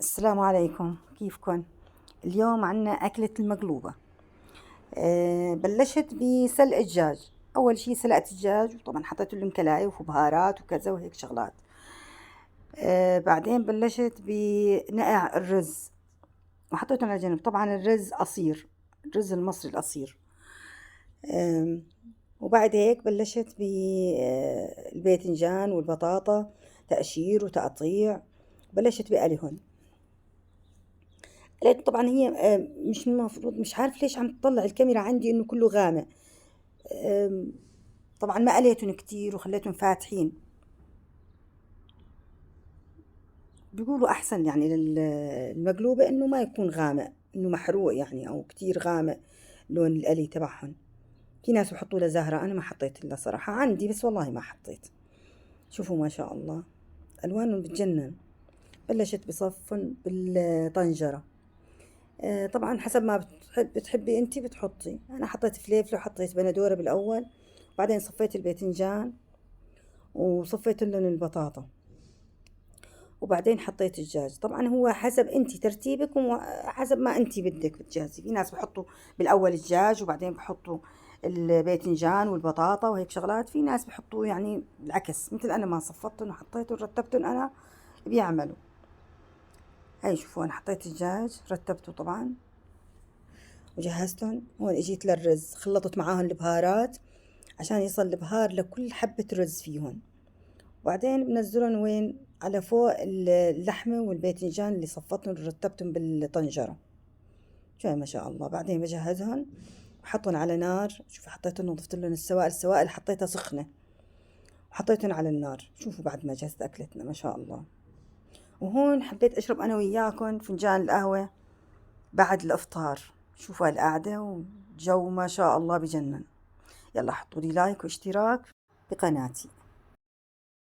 السلام عليكم، كيفكن؟ اليوم عنا أكلة المقلوبة. بلشت بسلق الدجاج. أول شي سلقت الدجاج، وطبعا حطيت له مكلاية وبهارات وكذا وهيك شغلات. بعدين بلشت بنقع الرز وحطيتهم على جنب. طبعا الرز قصير، الرز المصري القصير. وبعد هيك بلشت بالباذنجان والبطاطا، تقشير وتقطيع. بلشت بقليهن. لأن طبعا هي مش المفروض، مش عارف ليش عم تطلع الكاميرا عندي انه كله غامق. طبعا ما قليتهم كتير وخليتهم فاتحين. بيقولوا احسن يعني للمقلوبة انه ما يكون غامق، انه محروق يعني او كتير غامق لون القلي تبعهم. في ناس بحطوا له زهرة، انا ما حطيت لها صراحة عندي، بس والله ما حطيت. شوفوا ما شاء الله، الوانهم بتجنن. بلشت بصفن بالطنجرة. طبعا حسب ما بتحبي انتي بتحطي. انا حطيت فليفله وحطيت بندوره بالاول، وبعدين صفيت الباذنجان وصفيت لهم البطاطا، وبعدين حطيت الدجاج. طبعا هو حسب انتي ترتيبك وحسب ما انتي بدك بتجهزي. في ناس بحطوا بالاول الدجاج وبعدين بحطوا الباذنجان والبطاطا وهيك شغلات. في ناس بحطوا يعني العكس، مثل انا ما صفتهم وحطيتهم ورتبتهم انا بيعملوا. هاي شوفوا، انا حطيت الدجاج رتبته طبعا وجهزتهم. هون اجيت للرز، خلطت معاهم البهارات عشان يصل البهار لكل حبة رز فيهم. وبعدين بنزلهم وين؟ على فوق اللحمة والباذنجان اللي صفتهم ورتبتهم بالطنجرة. شوي ما شاء الله. بعدين بجهزهم وحطهم على نار. شوفوا حطيتهم وضفت لهم السوائل حطيتها سخنة وحطيتهم على النار. شوفوا بعد ما جهزت أكلتنا ما شاء الله. وهون حبيت أشرب أنا وياكم فنجان القهوة بعد الإفطار. شوفوا هالقعدة وجو ما شاء الله بجنن. يلا حطوا لي لايك واشتراك بقناتي.